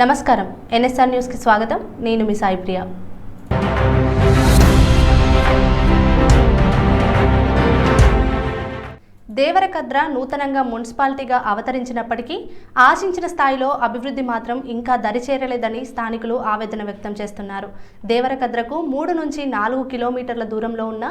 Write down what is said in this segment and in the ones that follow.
నమస్కారం NSR news కి స్వాగతం నేను మీ సాయి ప్రియ దేవరకద్ర నూతనంగా మున్సిపాలిటీగా అవతరించినప్పటికీ ఆశించిన స్థాయిలో అభివృద్ధి మాత్రం ఇంకా దరిచేరలేదని స్థానికులు ఆవేదన వ్యక్తం చేస్తున్నారు. దేవరకద్రకు 3 నుంచి 4 కిలోమీటర్ల దూరంలో ఉన్న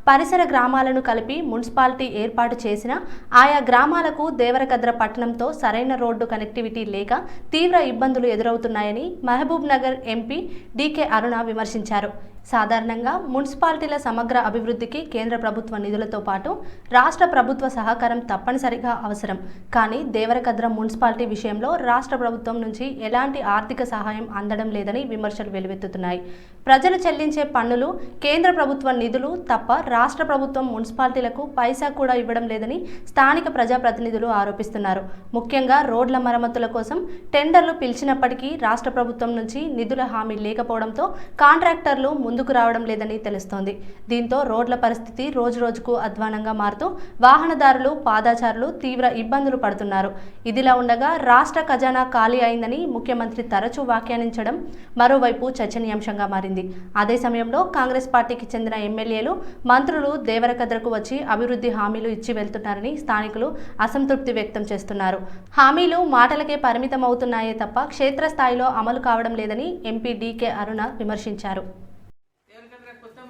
పరిసర గ్రామాలను కలిపి మున్సిపాలిటీ ఏర్పాటు చేసిన ఆయా గ్రామాలకు దేవరకద్ర పట్టణంతో సరైన రోడ్డు కనెక్టివిటీ లేక తీవ్ర ఇబ్బందులు ఎదురవుతున్నాయని మహబూబ్ నగర్ ఎంపీ డీకే అరుణ విమర్శించారు. సాధారణంగా మున్సిపాలిటీల సమగ్ర అభివృద్ధికి కేంద్ర ప్రభుత్వ నిధులతో పాటు రాష్ట్ర ప్రభుత్వ సహకారం తప్పనిసరిగా అవసరం. కానీ దేవరకద్ర మున్సిపాలిటీ విషయంలో రాష్ట్ర ప్రభుత్వం నుంచి ఎలాంటి ఆర్థిక సహాయం అందడం లేదని విమర్శలు వెలువెత్తుతున్నాయి. ప్రజలు చెల్లించే పన్నులు కేంద్ర ప్రభుత్వ నిధులు తప్ప రాష్ట్ర ప్రభుత్వం మున్సిపాలిటీలకు పైసా కూడా ఇవ్వడం లేదని స్థానిక ప్రజాప్రతినిధులు ఆరోపిస్తున్నారు. ముఖ్యంగా రోడ్ల మరమ్మతుల కోసం టెండర్లు పిలిచినప్పటికీ రాష్ట్ర ప్రభుత్వం నుంచి నిధుల హామీ లేకపోవడంతో కాంట్రాక్టర్లు ముందుకు రావడం లేదని తెలుస్తోంది. దీంతో రోడ్ల పరిస్థితి రోజురోజుకు అధ్వానంగా మారుతూ వాహనదారులు పాదాచారులు తీవ్ర ఇబ్బందులు పడుతున్నారు. ఇదిలా ఉండగా రాష్ట్ర ఖజానా ఖాళీ అయిందని ముఖ్యమంత్రి తరచూ వ్యాఖ్యానించడం మరోవైపు చర్చనీయాంశంగా మారింది. అదే సమయంలో కాంగ్రెస్ పార్టీకి చెందిన ఎమ్మెల్యేలు మంత్రులు దేవరకద్రకు వచ్చి అభివృద్ధి హామీలు ఇచ్చి వెళ్తున్నారని స్థానికులు అసంతృప్తి వ్యక్తం చేస్తున్నారు. హామీలు మాటలకే పరిమితం అవుతున్నాయే తప్ప క్షేత్రస్థాయిలో అమలు కావడం లేదని ఎంపీ డీకే అరుణ విమర్శించారు.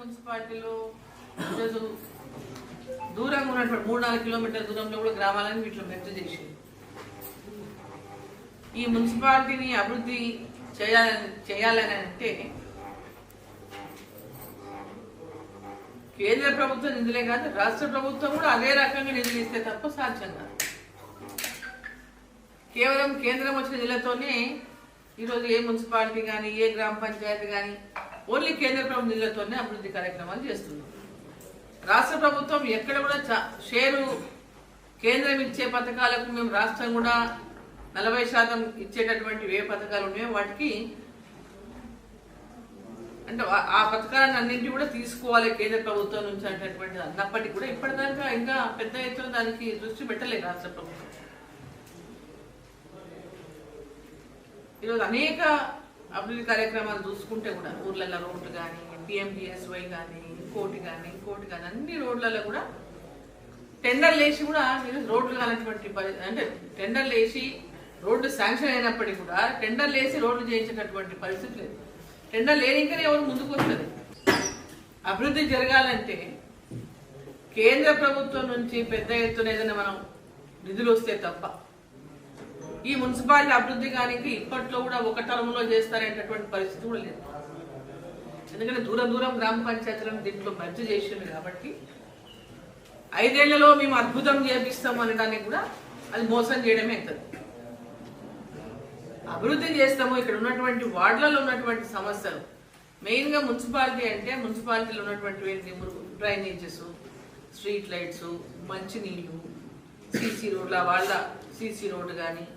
మున్సిపాలిటీలో ఈరోజు దూరంగా ఉన్నటువంటి 3-4 కిలోమీటర్ల దూరంలో కూడా గ్రామాలను వీటిలో మెర్జ్ చేసింది. ఈ మున్సిపాలిటీని అభివృద్ధి చేయాలని అంటే కేంద్ర ప్రభుత్వం నిధులే కాదు, రాష్ట్ర ప్రభుత్వం కూడా అదే రకంగా నిధులు ఇస్తే తప్ప సాధ్యం కాదు. కేవలం కేంద్రం వచ్చిన నిధులతోనే ఈరోజు ఏ మున్సిపాలిటీ కానీ ఏ గ్రామ పంచాయతీ కానీ ఓన్లీ కేంద్ర ప్రభుత్వ నిధులతోనే అభివృద్ధి కార్యక్రమాలు చేస్తుంది. రాష్ట్ర ప్రభుత్వం ఎక్కడ కూడా షేరు కేంద్రం ఇచ్చే పథకాలకు మేము రాష్ట్రం కూడా 40% ఇచ్చేటటువంటి ఏ పథకాలు ఉన్నాయో వాటికి అంటే ఆ పథకాలను అన్నింటి కూడా తీసుకోవాలి కేంద్ర ప్రభుత్వం నుంచి అనేటటువంటిది అన్నప్పటికీ కూడా ఇప్పటిదాకా ఇంకా పెద్ద ఎత్తున దానికి దృష్టి పెట్టలేదు రాష్ట్ర ప్రభుత్వం. ఈరోజు అనేక అభివృద్ధి కార్యక్రమాలు చూసుకుంటే కూడా ఊర్లలో రోడ్లు కానీ పిఎండిఎస్వై కానీ ఇంకోటి కానీ అన్ని రోడ్లలో కూడా టెండర్లు వేసి కూడా మీరు రోడ్లు కానటువంటి అంటే టెండర్లు వేసి రోడ్లు శాంక్షన్ అయినప్పటికీ కూడా టెండర్లు వేసి రోడ్లు చేయించేటటువంటి పరిస్థితి లేదు. టెండర్లు లేనికనే ఎవరు ముందుకు వస్తుంది. అభివృద్ధి జరగాలంటే కేంద్ర ప్రభుత్వం నుంచి పెద్ద ఎత్తున ఏదైనా మనం నిధులు వస్తే తప్ప ఈ మున్సిపాలిటీ అభివృద్ధి కానీ ఇప్పట్లో కూడా ఒక టర్మ్లో చేస్తారనేటటువంటి పరిస్థితి కూడా లేదు. ఎందుకంటే దూరం గ్రామ పంచాయతీలను దీంట్లో మెర్జ్ చేసింది కాబట్టి 5 ఏళ్లలో మేము అద్భుతం చేపిస్తాం అనడానికి కూడా అది మోసం చేయడమే అవుతుంది. అభివృద్ధి చేస్తాము ఇక్కడ ఉన్నటువంటి వార్డులలో ఉన్నటువంటి సమస్యలు మెయిన్గా మున్సిపాలిటీ అంటే మున్సిపాలిటీలో ఉన్నటువంటి డ్రైనేజెస్, స్ట్రీట్ లైట్స్, మంచినీళ్ళు, సీసీ రోడ్ల వాళ్ళ సీసీ రోడ్డు కానీ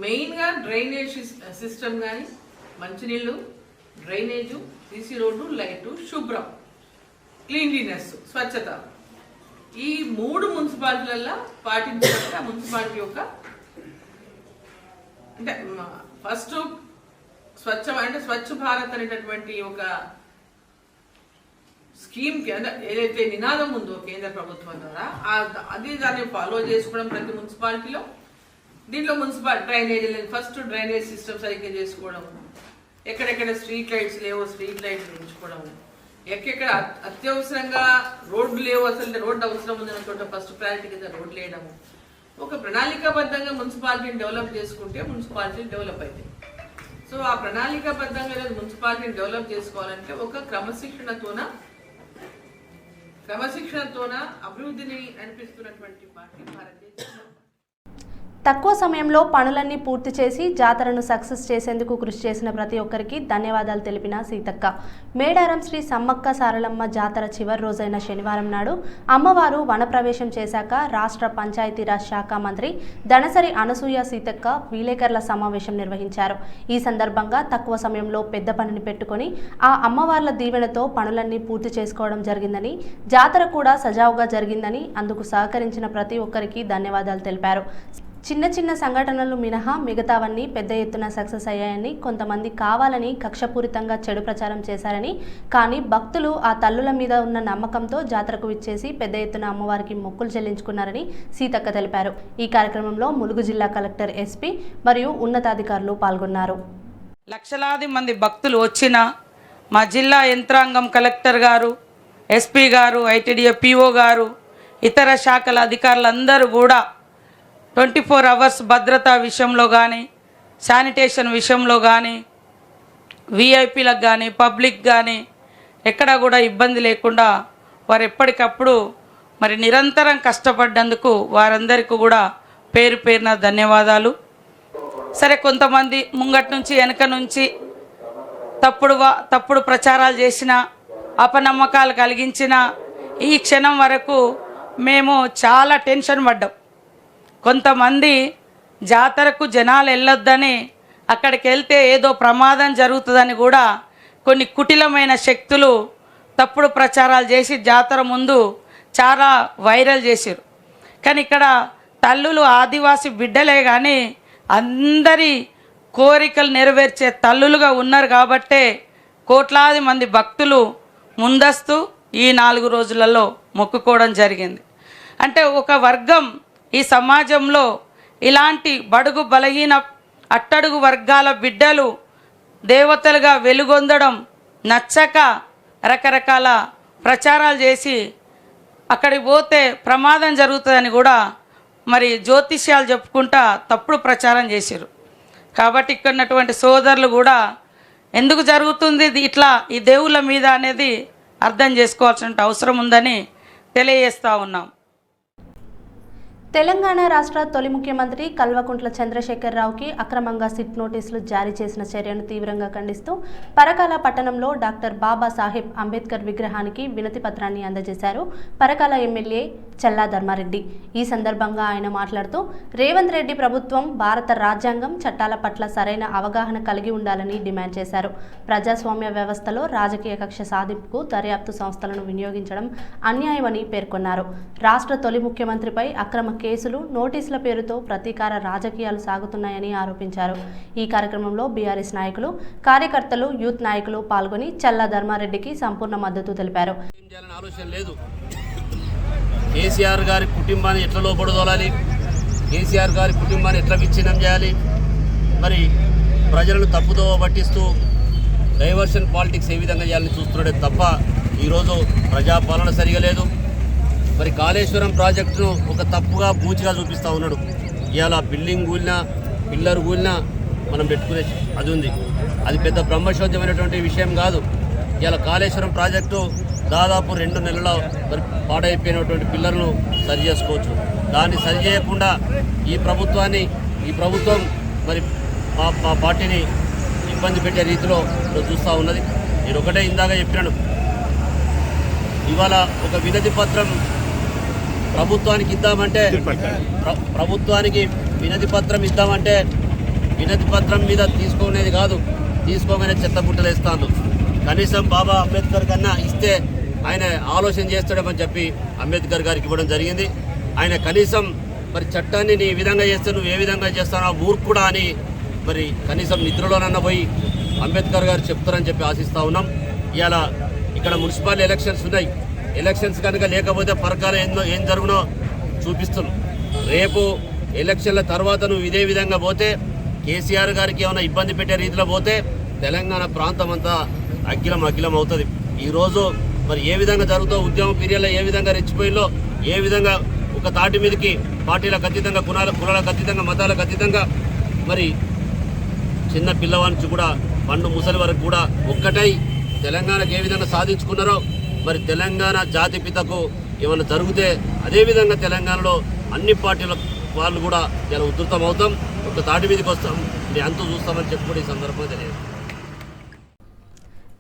మెయిన్గా డ్రైనేజ్ సిస్టమ్ కానీ మంచినీళ్ళు, డ్రైనేజు, సీసీ రోడ్డు, లైటు, శుభ్రం, క్లీన్లీనెస్, స్వచ్ఛత ఈ 3 మున్సిపాలిటీలలో పాటించాలంటే ఆ మున్సిపాలిటీ యొక్క అంటే ఫస్ట్ స్వచ్ఛ భారత్ అనేటటువంటి ఒక స్కీమ్కి అంటే ఏదైతే నినాదం ఉందో కేంద్ర ప్రభుత్వం ద్వారా అది దాన్ని ఫాలో చేసుకోవడం ప్రతి మున్సిపాలిటీలో. దీంట్లో డ్రైనేజ్ ఫస్ట్ డ్రైనేజ్ సిస్టమ్ సరిగ్గా చేసుకోవడం, ఎక్కడెక్కడ స్ట్రీట్ లైట్స్ లేవో స్ట్రీట్ లైట్స్ పెంచుకోవడం, ఎక్కడెక్కడ అత్యవసరంగా రోడ్లు లేవు అసలు రోడ్డు అవసరం ఉందన్న చోట ఫస్ట్ ప్రయారిటీ కింద రోడ్లు వేయడము. ఒక ప్రణాళికాబద్ధంగా మున్సిపాలిటీని డెవలప్ చేసుకుంటే మున్సిపాలిటీ డెవలప్ అవుతాయి. సో ఆ ప్రణాళికాబద్ధంగా మున్సిపాలిటీని డెవలప్ చేసుకోవాలంటే ఒక క్రమశిక్షణతోన అభివృద్ధిని నడిపిస్తున్నటువంటి పార్టీ భారతీయ జనతా పార్టీ. తక్కువ సమయంలో పనులన్నీ పూర్తి చేసి జాతరను సక్సెస్ చేసేందుకు కృషి చేసిన ప్రతి ఒక్కరికి ధన్యవాదాలు తెలిపిన సీతక్క. మేడారం శ్రీ సమ్మక్క సారలమ్మ జాతర చివరి రోజైన శనివారం నాడు అమ్మవారు వనప్రవేశం చేశాక రాష్ట్ర పంచాయతీరాజ్ శాఖ మంత్రి దనసరి అనసూయ సీతక్క విలేకరుల సమావేశం నిర్వహించారు. ఈ సందర్భంగా తక్కువ సమయంలో పెద్ద పనిని పెట్టుకొని ఆ అమ్మవార్ల దీవెనతో పనులన్నీ పూర్తి చేసుకోవడం జరిగిందని, జాతర కూడా సజావుగా జరిగిందని, అందుకు సహకరించిన ప్రతి ఒక్కరికి ధన్యవాదాలు తెలిపారు. చిన్న చిన్న సంఘటనలు మినహా మిగతావన్నీ పెద్ద ఎత్తున సక్సెస్ అయ్యాయని, కొంతమంది కావాలని కక్షపూరితంగా చెడు ప్రచారం చేశారని, కానీ భక్తులు ఆ తల్లుల మీద ఉన్న నమ్మకంతో జాతరకు విచ్చేసి పెద్ద ఎత్తున అమ్మవారికి మొక్కులు చెల్లించుకున్నారని సీతక్క తెలిపారు. ఈ కార్యక్రమంలో ములుగు జిల్లా కలెక్టర్ ఎస్పీ మరియు ఉన్నతాధికారులు పాల్గొన్నారు. లక్షలాది మంది భక్తులు వచ్చిన మా జిల్లా యంత్రాంగం కలెక్టర్ గారు, ఎస్పీ గారు, ఐటీడీఏ పీఓ గారు, ఇతర శాఖల అధికారులందరూ కూడా 24 అవర్స్ భద్రతా విషయంలో కానీ, శానిటేషన్ విషయంలో కానీ, విఐపీలకు కానీ, పబ్లిక్ కానీ ఎక్కడా కూడా ఇబ్బంది లేకుండా వారు ఎప్పటికప్పుడు మరి నిరంతరం కష్టపడ్డందుకు వారందరికీ కూడా పేరు పేరున ధన్యవాదాలు. సరే, కొంతమంది ముంగటి నుంచి వెనక నుంచి తప్పుడు ప్రచారాలు చేసిన, అపనమ్మకాలు కలిగించిన ఈ క్షణం వరకు మేము చాలా టెన్షన్ పడ్డాం. కొంతమంది జాతరకు జనాలు వెళ్ళొద్దని, అక్కడికి వెళ్తే ఏదో ప్రమాదం జరుగుతుందని కూడా కొన్ని కుటిలమైన శక్తులు తప్పుడు ప్రచారాలు చేసి జాతర ముందు చాలా వైరల్ చేశారు. కానీ ఇక్కడ తల్లులు ఆదివాసీ బిడ్డలే కానీ అందరి కోరికలు నెరవేర్చే తల్లులుగా ఉన్నారు కాబట్టే కోట్లాది మంది భక్తులు ముందస్తు ఈ 4 రోజులలో మొక్కుకోవడం జరిగింది. అంటే ఒక వర్గం ఈ సమాజంలో ఇలాంటి బడుగు బలహీన అట్టడుగు వర్గాల బిడ్డలు దేవతలుగా వెలుగొందడం నచ్చక రకరకాల ప్రచారాలు చేసి అక్కడికి పోతే ప్రమాదం జరుగుతుందని కూడా మరి జ్యోతిష్యాలు చెప్పుకుంటా తప్పుడు ప్రచారం చేశారు. కాబట్టి ఇక్కడ ఉన్నటువంటి సోదరులు కూడా ఎందుకు జరుగుతుంది ఇట్లా ఈ దేవుళ్ళ మీద అనేది అర్థం చేసుకోవాల్సిన అవసరం ఉందని తెలియజేస్తూ ఉన్నాం. తెలంగాణ రాష్ట్ర తొలి ముఖ్యమంత్రి కల్వకుంట్ల చంద్రశేఖరరావుకి అక్రమంగా సిట్ నోటీసులు జారీ చేసిన చర్యను తీవ్రంగా ఖండిస్తూ పరకాల పట్టణంలో డాక్టర్ బాబాసాహెబ్ అంబేద్కర్ విగ్రహానికి వినతి పత్రాన్ని అందజేశారు పరకాల ఎమ్మెల్యే చల్లా ధర్మారెడ్డి. ఈ సందర్భంగా ఆయన మాట్లాడుతూ రేవంత్ రెడ్డి ప్రభుత్వం భారత రాజ్యాంగం, చట్టాల పట్ల సరైన అవగాహన కలిగి ఉండాలని డిమాండ్ చేశారు. ప్రజాస్వామ్య వ్యవస్థలో రాజకీయ కక్ష సాధింపుకు దర్యాప్తు సంస్థలను వినియోగించడం అన్యాయమని పేర్కొన్నారు. రాష్ట్ర తొలి ముఖ్యమంత్రిపై అక్రమ కేసులు, నోటీసుల పేరుతో ప్రతీకార రాజకీయాలు సాగుతున్నాయని ఆరోపించారు. ఈ కార్యక్రమంలో బీఆర్ఎస్ నాయకులు, కార్యకర్తలు, యూత్ నాయకులు పాల్గొని చల్లా ధర్మారెడ్డికి సంపూర్ణ మద్దతు తెలిపారు. కేసీఆర్ గారి కుటుంబాన్ని ఎట్లా లోపడదోలాలి, కేసీఆర్ గారి కుటుంబాన్ని ఎట్లా విచ్ఛిన్నం చేయాలి, మరి ప్రజలను తప్పుదో పట్టిస్తూ డైవర్షన్ పాలిటిక్స్ ఏ విధంగా చేయాలని చూస్తున్నాడే తప్ప ఈరోజు ప్రజాపాలన సరిగా లేదు. మరి కాళేశ్వరం ప్రాజెక్టును ఒక తప్పుగా బూచిగా చూపిస్తూ ఉన్నాడు. ఇవాళ బిల్డింగ్ కూలినా, పిల్లర్ కూలినా మనం పెట్టుకునే అది ఉంది. అది పెద్ద బ్రహ్మశోధ్యమైనటువంటి విషయం కాదు. ఇవాళ కాళేశ్వరం ప్రాజెక్టు దాదాపు 2 నెలల మరి పాడైపోయినటువంటి పిల్లర్ను సరి చేసుకోవచ్చు. దాన్ని సరి చేయకుండా ఈ ప్రభుత్వం మరి మా పార్టీని ఇబ్బంది పెట్టే రీతిలో చూస్తూ ఉన్నది. నేను ఒకటే ఇందాక చెప్పినాను, ఇవాళ ఒక వినతి పత్రం ప్రభుత్వానికి ఇద్దామంటే వినతి పత్రం మీద తీసుకోనేది కాదు, తీసుకోగానే చెత్త బుట్టలు వేస్తాను. కనీసం బాబా అంబేద్కర్ కన్నా ఇస్తే ఆయన ఆలోచన చేస్తాడమని చెప్పి అంబేద్కర్ గారికి ఇవ్వడం జరిగింది. ఆయన కనీసం మరి చట్టాన్ని నీ విధంగా చేస్తే నువ్వు ఏ విధంగా చేస్తానో మూర్ఖుడా అని మరి కనీసం నిద్రలోనన్నా పోయి అంబేద్కర్ గారు చెప్తారని చెప్పి ఆశిస్తూ ఉన్నాం. ఇవాళ ఇక్కడ మున్సిపల్ ఎలక్షన్స్ ఉన్నాయి. ఎలక్షన్స్ కనుక లేకపోతే పరకాల ఏం జరుగునో చూపిస్తున్నాం. రేపు ఎలక్షన్ల తర్వాత నువ్వు ఇదే విధంగా పోతే, కేసీఆర్ గారికి ఏమైనా ఇబ్బంది పెట్టే రీతిలో పోతే తెలంగాణ ప్రాంతం అంతా అఖిలం అవుతుంది. ఈరోజు మరి ఏ విధంగా జరుగుతో ఉద్యమ పీరియడ్లో ఏ విధంగా రెచ్చిపోయిందో, ఏ విధంగా ఒక తాటి మీదకి పార్టీలకు అతీతంగా, కులాలకు అతీతంగా, మతాలకు అతీతంగా మరి చిన్న పిల్లవాడి నుంచి కూడా పండు ముసలి వరకు కూడా ఒక్కటై తెలంగాణకు ఏ విధంగా సాధించుకున్నారో, మరి తెలంగాణ జాతిపితకు ఏమైనా జరిగితే అదేవిధంగా తెలంగాణలో అన్ని పార్టీల వాళ్ళు కూడా ఇలా ఉధృతం అవుతాం, ఒక తాటి మీదకి వస్తాం, అంతు చూస్తామని చెప్పి కూడా ఈ సందర్భంగా తెలియదు.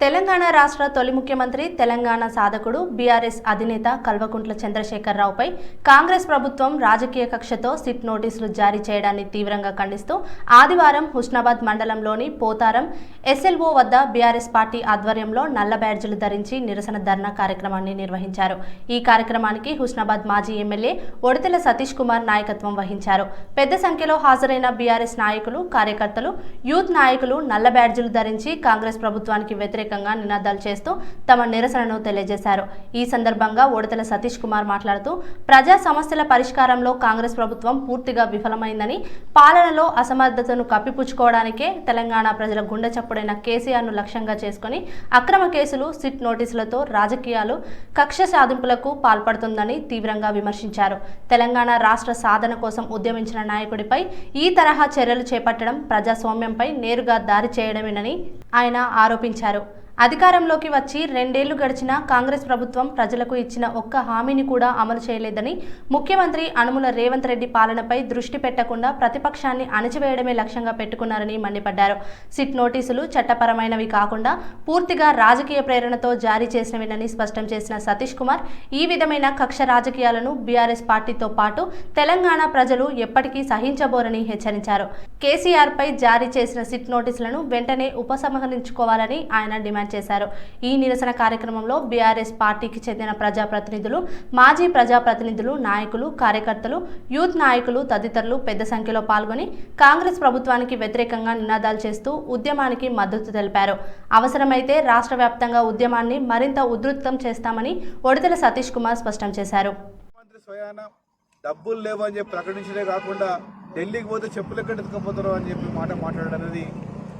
తెలంగాణ రాష్ట్ర తొలి ముఖ్యమంత్రి తెలంగాణ సాధకుడు బీఆర్ఎస్ అధినేత కల్వకుంట్ల చంద్రశేఖరరావుపై కాంగ్రెస్ ప్రభుత్వం రాజకీయ కక్షతో సిట్ నోటీసులు జారీ చేయడాన్ని తీవ్రంగా ఖండిస్తూ ఆదివారం హుస్నాబాద్ మండలంలోని పోతారం ఎస్ఎల్ఓ వద్ద బీఆర్ఎస్ పార్టీ ఆధ్వర్యంలో నల్ల బ్యాడ్జీలు ధరించి నిరసన ధర్నా కార్యక్రమాన్ని నిర్వహించారు. ఈ కార్యక్రమానికి హుస్నాబాద్ మాజీ ఎమ్మెల్యే ఒడితెల సతీష్ కుమార్ నాయకత్వం వహించారు. పెద్ద సంఖ్యలో హాజరైన బీఆర్ఎస్ నాయకులు, కార్యకర్తలు, యూత్ నాయకులు నల్ల బ్యాడ్జీలు ధరించి కాంగ్రెస్ ప్రభుత్వానికి వ్యతిరేకంగా నినాదాలు చేస్తూ తమ నిరసనను తెలియజేశారు. ఈ సందర్భంగా ఒడితెల సతీష్ కుమార్ మాట్లాడుతూ ప్రజా సమస్యల పరిష్కారంలో కాంగ్రెస్ ప్రభుత్వం పూర్తిగా విఫలమైందని, పాలనలో అసమర్థతను కప్పిపుచ్చుకోవడానికే తెలంగాణ ప్రజల గుండె చప్పుడైన కేసీఆర్ను లక్ష్యంగా చేసుకుని అక్రమ కేసులు, సిట్ నోటీసులతో రాజకీయాలు, కక్ష సాధింపులకు పాల్పడుతుందని తీవ్రంగా విమర్శించారు. తెలంగాణ రాష్ట్ర సాధన కోసం ఉద్యమించిన నాయకుడిపై ఈ తరహా చర్యలు చేపట్టడం ప్రజాస్వామ్యంపై నేరుగా దారి చేయడమేనని ఆయన ఆరోపించారు. అధికారంలోకి వచ్చి 2 ఏళ్లు గడిచినా కాంగ్రెస్ ప్రభుత్వం ప్రజలకు ఇచ్చిన ఒక్క హామీని కూడా అమలు చేయలేదని, ముఖ్యమంత్రి యనుమల రేవంత్ రెడ్డి పాలనపై దృష్టి పెట్టకుండా ప్రతిపక్షాన్ని అణచివేయడమే లక్ష్యంగా పెట్టుకున్నారని మండిపడ్డారు. సిట్ నోటీసులు చట్టపరమైనవి కాకుండా పూర్తిగా రాజకీయ ప్రేరణతో జారీ చేసినవినని స్పష్టం చేసిన సతీష్ కుమార్ ఈ విధమైన కక్ష రాజకీయాలను బీఆర్ఎస్ పార్టీతో పాటు తెలంగాణ ప్రజలు ఎప్పటికీ సహించబోరని హెచ్చరించారు. కేసీఆర్ పై జారీ చేసిన సిట్ నోటీసులను వెంటనే ఉపసంహరించుకోవాలని ఆయన డిమాండ్ చేశారు. ఈ నిరసన కార్యక్రమంలో బీఆర్ఎస్ పార్టీకి చెందిన ప్రజాప్రతినిధులు, మాజీ ప్రజాప్రతినిధులు, నాయకులు, కార్యకర్తలు, యూత్ నాయకులు తదితరులు పెద్ద సంఖ్యలో పాల్గొని కాంగ్రెస్ ప్రభుత్వానికి వ్యతిరేకంగా నినాదాలు చేస్తూ ఉద్యమానికి మద్దతు తెలిపారు. అవసరమైతే రాష్ట్ర వ్యాప్తంగా ఉద్యమాన్ని మరింత ఉధృతం చేస్తామని ఒడితెల సతీష్ కుమార్ స్పష్టం చేశారు. డబ్బులు లేవు అని చెప్పి ప్రకటించడే కాకుండా ఢిల్లీకి పోతే చెప్పులు ఎక్కడ ఎత్తుకపోతారో అని చెప్పి మాట్లాడడం అనేది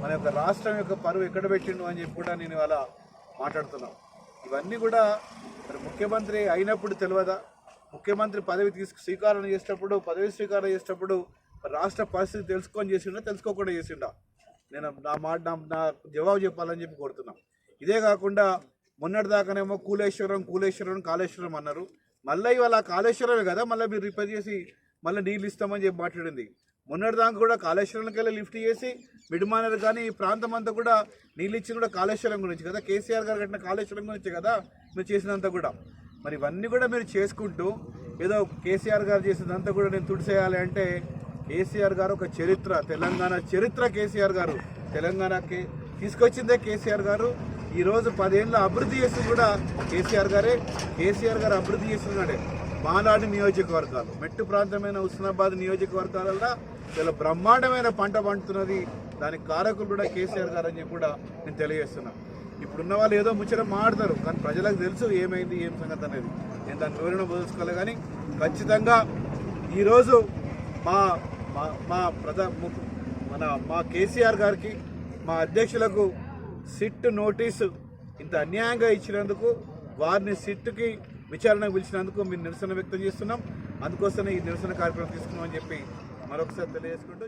మన యొక్క రాష్ట్రం యొక్క పరువు ఎక్కడ పెట్టిండు అని చెప్పి కూడా నేను ఇవాళ మాట్లాడుతున్నాను. ఇవన్నీ కూడా మరి ముఖ్యమంత్రి అయినప్పుడు తెలియదా? ముఖ్యమంత్రి పదవి స్వీకారం చేసేటప్పుడు రాష్ట్ర పరిస్థితి తెలుసుకొని చేసిండా, తెలుసుకోకుండా చేసిండా? నేను నా జవాబు చెప్పాలని చెప్పి కోరుతున్నాను. ఇదే కాకుండా మొన్నటిదాకానేమో కాళేశ్వరం అన్నారు. మళ్ళీ ఇవాళ కాళేశ్వరమే కదా, మళ్ళీ మీరు రిపేర్ చేసి మళ్ళీ నీళ్ళు ఇస్తామని చెప్పి మాట్లాడింది. మొన్నటిదాకా కూడా కాళేశ్వరంకి వెళ్ళి లిఫ్ట్ చేసి మిడిమానర్ కానీ ఈ ప్రాంతం అంతా కూడా నీళ్ళు ఇచ్చింది కూడా కాళేశ్వరం గురించి కదా, కేసీఆర్ గారు కట్టిన కాళేశ్వరం గురించి కదా మీరు చేసినంత కూడా. మరి ఇవన్నీ కూడా మీరు చేసుకుంటూ ఏదో కేసీఆర్ గారు చేసినంతా కూడా నేను తుడిసేయాలి అంటే, కేసీఆర్ గారు ఒక చరిత్ర, తెలంగాణ చరిత్ర. కేసీఆర్ గారు తెలంగాణకి తీసుకొచ్చిందే కేసీఆర్ గారు. ఈరోజు 10 ఏళ్ళ అభివృద్ధి చేసింది కూడా కేసీఆర్ గారు అభివృద్ధి చేస్తున్నాడే. మాలాడి నియోజకవర్గాలు, మెట్టు ప్రాంతమైన హుస్నాబాద్ నియోజకవర్గాలలో చాలా బ్రహ్మాండమైన పంట పండుతున్నది. దానికి కారకులు కూడా కేసీఆర్ గారు అని చెప్పి కూడా నేను తెలియజేస్తున్నాను. ఇప్పుడున్న వాళ్ళు ఏదో ముచ్చట మాట్లాడతారు, కానీ ప్రజలకు తెలుసు ఏమైంది, ఏం సంగతి అనేది. నేను దాని వివరణ బోధించుకోవాలి. కానీ ఖచ్చితంగా ఈరోజు మా కేసీఆర్ గారికి, మా అధ్యక్షులకు సిట్ నోటీసు ఇంత అన్యాయంగా ఇచ్చినందుకు, వారిని సిట్కి విచారణకు పిలిచినందుకు మేము నిరసన వ్యక్తం చేస్తున్నాం. అందుకోసమే ఈ నిరసన కార్యక్రమం తీసుకున్నామని చెప్పి మరొకసారి తెలియజేసుకుంటూ,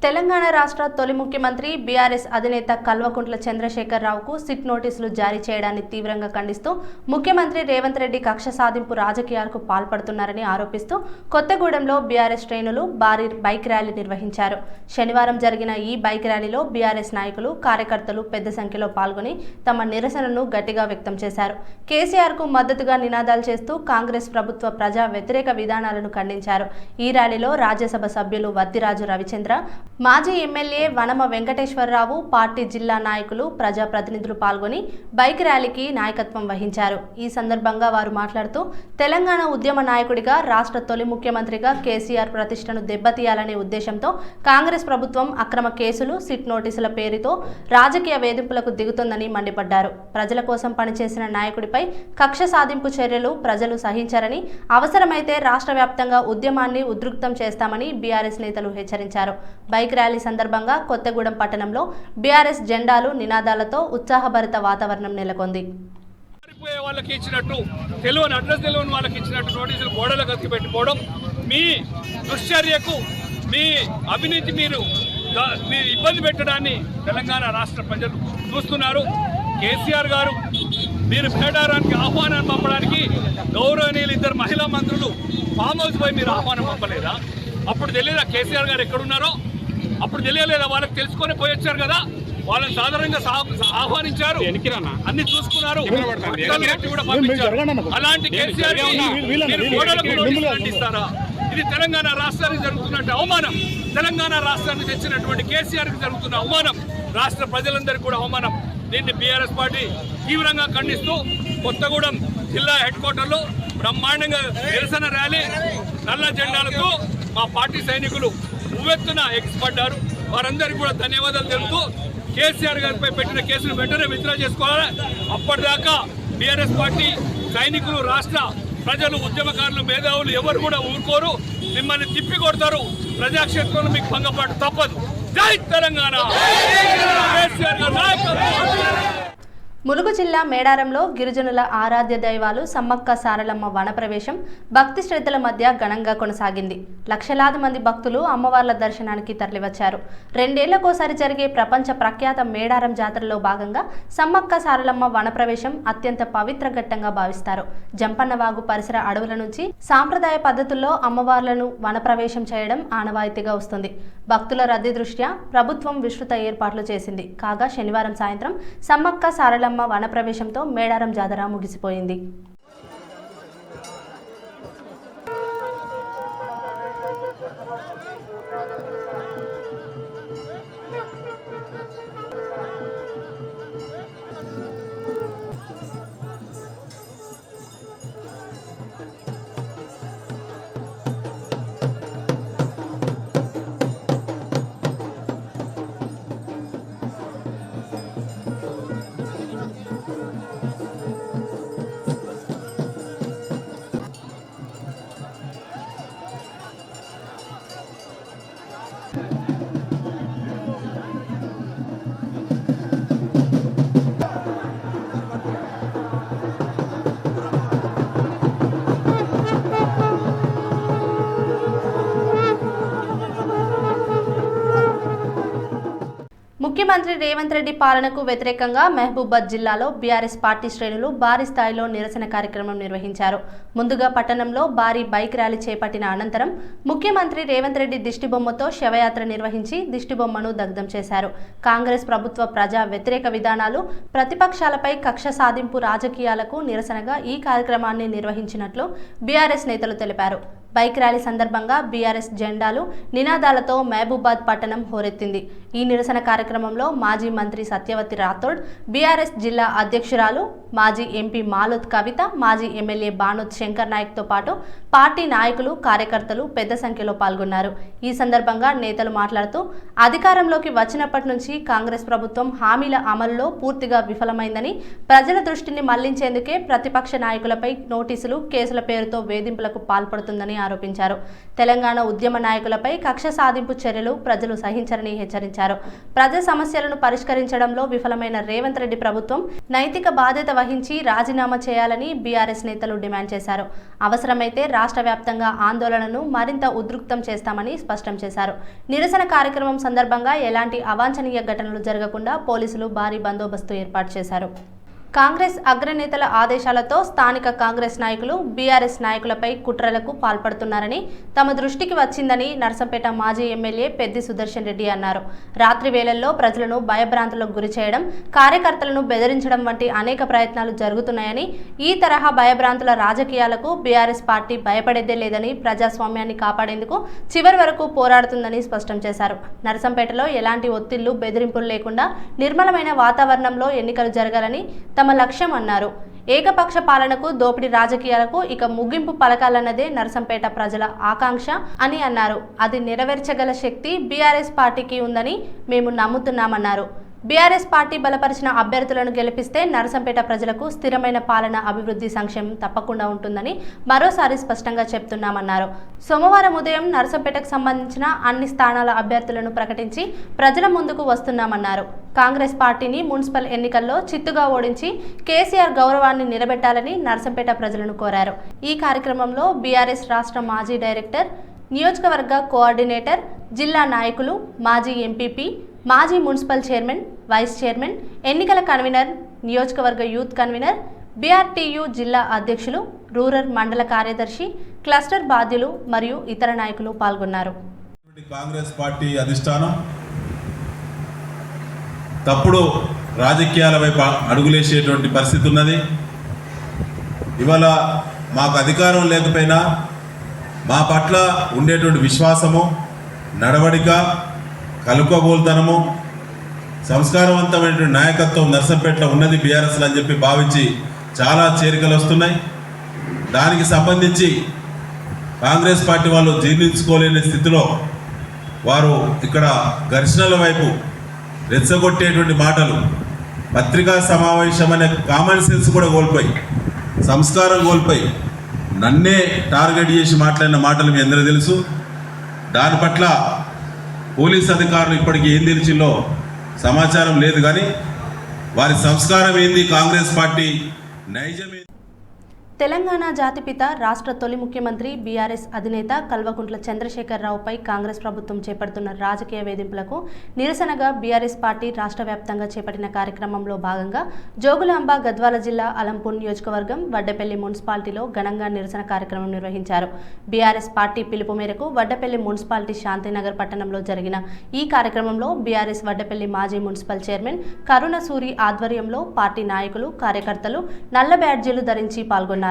తెలంగాణ రాష్ట్ర తొలి ముఖ్యమంత్రి బీఆర్ఎస్ అధినేత కల్వకుంట్ల చంద్రశేఖరరావుకు సిట్ నోటీసులు జారీ చేయడాన్ని తీవ్రంగా ఖండిస్తూ ముఖ్యమంత్రి రేవంత్ రెడ్డి కక్ష సాధింపు రాజకీయాలకు పాల్పడుతున్నారని ఆరోపిస్తూ కొత్తగూడెంలో బీఆర్ఎస్ శ్రేణులు భారీ బైక్ ర్యాలీ నిర్వహించారు. శనివారం జరిగిన ఈ బైక్ ర్యాలీలో బీఆర్ఎస్ నాయకులు, కార్యకర్తలు పెద్ద సంఖ్యలో పాల్గొని తమ నిరసనను గట్టిగా వ్యక్తం చేశారు. కేసీఆర్కు మద్దతుగా నినాదాలు చేస్తూ కాంగ్రెస్ ప్రభుత్వ ప్రజా వ్యతిరేక విధానాలను ఖండించారు. ఈ ర్యాలీలో రాజ్యసభ సభ్యులు వద్దిరాజు రవిచంద్ర, మాజీ ఎమ్మెల్యే వనమ వెంకటేశ్వరరావు, పార్టీ జిల్లా నాయకులు, ప్రజాప్రతినిధులు పాల్గొని బైక్ ర్యాలీకి నాయకత్వం వహించారు. ఈ సందర్భంగా వారు మాట్లాడుతూ తెలంగాణ ఉద్యమ నాయకుడిగా, రాష్ట్ర తొలి ముఖ్యమంత్రిగా కేసీఆర్ ప్రతిష్టను దెబ్బతీయాలనే ఉద్దేశంతో కాంగ్రెస్ ప్రభుత్వం అక్రమ కేసులు, సిట్ నోటీసుల పేరుతో రాజకీయ వేధింపులకు దిగుతోందని మండిపడ్డారు. ప్రజల కోసం పనిచేసిన నాయకుడిపై కక్ష సాధింపు చర్యలు ప్రజలు సహించారని, అవసరమైతే రాష్ట్ర వ్యాప్తంగా ఉద్యమాన్ని ఉధృతం చేస్తామని బీఆర్ఎస్ నేతలు హెచ్చరించారు. బైక్ ర్యాలీ సందర్భంగా కొత్తగూడెం పట్టణంలో బీఆర్ఎస్ జెండాలు, నినాదాలతో ఉత్సాహభరిత వాతావరణం నెలకొంది. వాళ్ళకి ఇచ్చినట్టు అడ్రస్ తెలియని వాళ్ళకి ఇచ్చినట్టు నోటీసులు గోడలకు అతికి పెట్టుకోవడం, మీ దుశ్చర్యకు, మీ అవినీతి మీరు ఇబ్బంది పెట్టడాన్ని తెలంగాణ రాష్ట్ర ప్రజలు చూస్తున్నారు. కేసీఆర్ గారు మీరు మేడారానికి ఆహ్వానం పంపడానికి గౌరవనీయులు 2 మహిళా మంత్రులు ఫామ్ హౌస్ పై మీరు ఆహ్వానం పంపలేదా? అప్పుడు తెలియదా కేసీఆర్ గారు ఎక్కడున్నారో? అప్పుడు తెలియలేదా? వాళ్ళకి తెలుసుకొని పోయి వచ్చారు కదా. వాళ్ళని సాధారణంగా ఆహ్వానించారు, అన్ని చూసుకున్నారు, కూడా పంపించారు. అలాంటి కేసీఆర్ ఖండిస్తారా? ఇది తెలంగాణ రాష్ట్రానికి జరుగుతున్న అవమానం, తెలంగాణ రాష్ట్రానికి తెచ్చినటువంటి కేసీఆర్ కి జరుగుతున్న అవమానం, రాష్ట్ర ప్రజలందరికీ కూడా అవమానం. దీన్ని బీఆర్ఎస్ పార్టీ తీవ్రంగా ఖండిస్తూ కొత్తగూడెం జిల్లా హెడ్ క్వార్టర్లో బ్రహ్మాండంగా నిరసన ర్యాలీ నల్ల జెండాలతో మా పార్టీ సైనికులు ఉవ్వెత్తున ఎగిసిపడ్డారు. వారందరికీ కూడా ధన్యవాదాలు తెలుపుతూ కేసీఆర్ గారిపై పెట్టిన కేసును వెంటనే విత్డ్రా చేసుకోవాలి. అప్పటిదాకా బీఆర్ఎస్ పార్టీ సైనికులు, రాష్ట్ర ప్రజలు, ఉద్యమకారులు, మేధావులు ఎవరు కూడా ఊరుకోరు. మిమ్మల్ని తిప్పి కొడతారు. ప్రజాక్షేత్రంలో మీకు భంగపాటు తప్పదు. జై తెలంగాణ. కేసీఆర్ గారి నాయకత్వం. ములుగు జిల్లా మేడారంలో గిరిజనుల ఆరాధ్య దైవాలు సమ్మక్క సారలమ్మ వనప్రవేశం భక్తి శ్రద్ధల మధ్య ఘనంగా కొనసాగింది. లక్షలాది మంది భక్తులు అమ్మవార్ల దర్శనానికి తరలివచ్చారు. 2 ఏళ్లకోసారి జరిగే ప్రపంచ ప్రఖ్యాత మేడారం జాతరలో భాగంగా సమ్మక్క సారలమ్మ వనప్రవేశం అత్యంత పవిత్ర ఘట్టంగా భావిస్తారు. జంపన్నవాగు పరిసర అడవుల నుంచి సాంప్రదాయ పద్ధతుల్లో అమ్మవార్లను వనప్రవేశం చేయడం ఆనవాయితీగా వస్తుంది. భక్తుల రద్దీ దృష్ట్యా ప్రభుత్వం విస్తృత ఏర్పాట్లు చేసింది. కాగా శనివారం సాయంత్రం సమ్మక్క సారలమ్మ వనప్రవేశంతో మేడారం జాతర ముగిసిపోయింది. ముఖ్యమంత్రి రేవంత్ రెడ్డి పాలనకు వ్యతిరేకంగా మహబూబాద్ జిల్లాలో బీఆర్ఎస్ పార్టీ శ్రేణులు భారీ స్థాయిలో నిరసన కార్యక్రమం నిర్వహించారు. ముందుగా పట్టణంలో భారీ బైక్ ర్యాలీ చేపట్టిన అనంతరం ముఖ్యమంత్రి రేవంత్ రెడ్డి దిష్టిబొమ్మతో శవయాత్ర నిర్వహించి దిష్టిబొమ్మను దగ్ధం చేశారు. కాంగ్రెస్ ప్రభుత్వ ప్రజా వ్యతిరేక విధానాలు, ప్రతిపక్షాలపై కక్ష సాధింపు రాజకీయాలకు నిరసనగా ఈ కార్యక్రమాన్ని నిర్వహించినట్లు బీఆర్ఎస్ నేతలు తెలిపారు. బైక్ ర్యాలీ సందర్భంగా బీఆర్ఎస్ జెండాలు, నినాదాలతో మహబూబాద్ పట్టణం హోరెత్తింది. ఈ నిరసన కార్యక్రమంలో మాజీ మంత్రి సత్యవతి రాథోడ్, బీఆర్ఎస్ జిల్లా అధ్యక్షురాలు మాజీ ఎంపీ మాలోత్ కవిత, మాజీ ఎమ్మెల్యే బానోత్ శంకర్ నాయక్తో పాటు పార్టీ నాయకులు, కార్యకర్తలు పెద్ద సంఖ్యలో పాల్గొన్నారు. ఈ సందర్భంగా నేతలు మాట్లాడుతూ అధికారంలోకి వచ్చినప్పటి నుంచి కాంగ్రెస్ ప్రభుత్వం హామీల అమలులో పూర్తిగా విఫలమైందని, ప్రజల దృష్టిని మళ్లించేందుకే ప్రతిపక్ష నాయకులపై నోటీసులు, కేసుల పేరుతో వేధింపులకు పాల్పడుతుందని ఆరోపించారు. తెలంగాణ ఉద్యమ నాయకులపై కక్ష సాధింపు చర్యలు ప్రజలు సహించరని హెచ్చరించారు. ప్రజా సమస్యలను పరిష్కరించడంలో విఫలమైన రేవంత్ రెడ్డి ప్రభుత్వం నైతిక బాధ్యత వహించి రాజీనామా చేయాలని బీఆర్ఎస్ నేతలు డిమాండ్ చేశారు. అవసరమైతే రాష్ట్ర వ్యాప్తంగా ఆందోళనను మరింత ఉధృతం చేస్తామని స్పష్టం చేశారు. నిరసన కార్యక్రమం సందర్భంగా ఎలాంటి అవాంఛనీయ ఘటనలు జరగకుండా పోలీసులు భారీ బందోబస్తు ఏర్పాటు చేశారు. కాంగ్రెస్ అగ్రనేతల ఆదేశాలతో స్థానిక కాంగ్రెస్ నాయకులు బీఆర్ఎస్ నాయకులపై కుట్రలకు పాల్పడుతున్నారని తమ దృష్టికి వచ్చిందని నర్సంపేట మాజీ ఎమ్మెల్యే పెద్ది సుదర్శన్ రెడ్డి అన్నారు. రాత్రి వేళల్లో ప్రజలను భయభ్రాంతులకు గురి చేయడం, కార్యకర్తలను బెదిరించడం వంటి అనేక ప్రయత్నాలు జరుగుతున్నాయని, ఈ తరహా భయభ్రాంతుల రాజకీయాలకు బీఆర్ఎస్ పార్టీ భయపడేదే లేదని, ప్రజాస్వామ్యాన్ని కాపాడేందుకు చివరి వరకు పోరాడుతుందని స్పష్టం చేశారు. నర్సంపేటలో ఎలాంటి ఒత్తిళ్లు, బెదిరింపులు లేకుండా నిర్మలమైన వాతావరణంలో ఎన్నికలు జరగాలని తమ లక్ష్యం అన్నారు. ఏకపక్ష పాలనకు, దోపిడీ రాజకీయాలకు ఇక ముగింపు పలకాలన్నదే నర్సంపేట ప్రజల ఆకాంక్ష అని అన్నారు. అది నెరవేర్చగల శక్తి బీఆర్ఎస్ పార్టీకి ఉందని మేము నమ్ముతున్నామన్నారు. బీఆర్ఎస్ పార్టీ బలపరిచిన అభ్యర్థులను గెలిపిస్తే నర్సంపేట ప్రజలకు స్థిరమైన పాలన, అభివృద్ధి, సంక్షేమం తప్పకుండా ఉంటుందని మరోసారి స్పష్టంగా చెప్తున్నామన్నారు. సోమవారం ఉదయం నర్సంపేటకు సంబంధించిన అన్ని స్థానాల అభ్యర్థులను ప్రకటించి ప్రజల ముందుకు వస్తున్నామన్నారు. కాంగ్రెస్ పార్టీని మున్సిపల్ ఎన్నికల్లో చిత్తుగా ఓడించి కేసీఆర్ గౌరవాన్ని నిలబెట్టాలని నర్సంపేట ప్రజలను కోరారు. ఈ కార్యక్రమంలో బీఆర్ఎస్ రాష్ట్ర మాజీ డైరెక్టర్, నియోజకవర్గ కోఆర్డినేటర్, జిల్లా నాయకులు, మాజీ ఎంపీపీ, మాజీ మున్సిపల్ చైర్మన్, వైస్ చైర్మన్, ఎన్నికల కన్వీనర్, నియోజకవర్గ యూత్ కన్వీనర్, బీఆర్టీయూ జిల్లా అధ్యక్షులు, రూరల్ మండల కార్యదర్శి, క్లస్టర్ బాధ్యులు మరియు ఇతర నాయకులు పాల్గొన్నారు. కాంగ్రెస్ పార్టీ అధిష్టానం తప్పుడు రాజకీయాల వైపు అడుగులేసేటువంటి పరిస్థితి ఉన్నది. ఇవాళ మాకు అధికారం లేకపోయినా మా పట్ల ఉండేటువంటి విశ్వాసము, నడవడిక, కలుపుకోబోల్తనము, సంస్కారవంతమైనటువంటి నాయకత్వం నర్సంపేటలో ఉన్నది బీఆర్ఎస్లో అని చెప్పి భావించి చాలా చేరికలు వస్తున్నాయి. దానికి సంబంధించి కాంగ్రెస్ పార్టీ వాళ్ళు జీర్ణించుకోలేని స్థితిలో వారు ఇక్కడ ఘర్షణల వైపు రెచ్చగొట్టేటువంటి మాటలు, పత్రికా సమావేశం అనే కామన్ సెన్స్ కూడా కోల్పోయి, సంస్కారం కోల్పోయి నన్నే టార్గెట్ చేసి మాట్లాడిన మాటలు మీ అందరూ తెలుసు. దాని పట్ల పోలీస్ అధికారులు ఇప్పటికీ ఏం తెలిసిందో సమాచారం లేదు, కానీ వారి సంస్కారం ఏంది, కాంగ్రెస్ పార్టీ నైజమే. తెలంగాణ జాతిపిత రాష్ట్ర తొలి ముఖ్యమంత్రి బీఆర్ఎస్ అధినేత కల్వకుంట్ల చంద్రశేఖరరావుపై కాంగ్రెస్ ప్రభుత్వం చేపడుతున్న రాజకీయ వేధింపులకు నిరసనగా బీఆర్ఎస్ పార్టీ రాష్ట్ర వ్యాప్తంగా చేపట్టిన కార్యక్రమంలో భాగంగా జోగులాంబ గద్వాల జిల్లా అలంపూర్ నియోజకవర్గం వడ్డపల్లి మున్సిపాలిటీలో ఘనంగా నిరసన కార్యక్రమం నిర్వహించారు. బీఆర్ఎస్ పార్టీ పిలుపు మేరకు వడ్డపల్లి మున్సిపాలిటీ శాంతినగర్ పట్టణంలో జరిగిన ఈ కార్యక్రమంలో బీఆర్ఎస్ వడ్డపల్లి మాజీ మున్సిపల్ చైర్మన్ కరుణ సూరి ఆధ్వర్యంలో పార్టీ నాయకులు, కార్యకర్తలు నల్ల బ్యాడ్జీలు ధరించి పాల్గొన్నారు.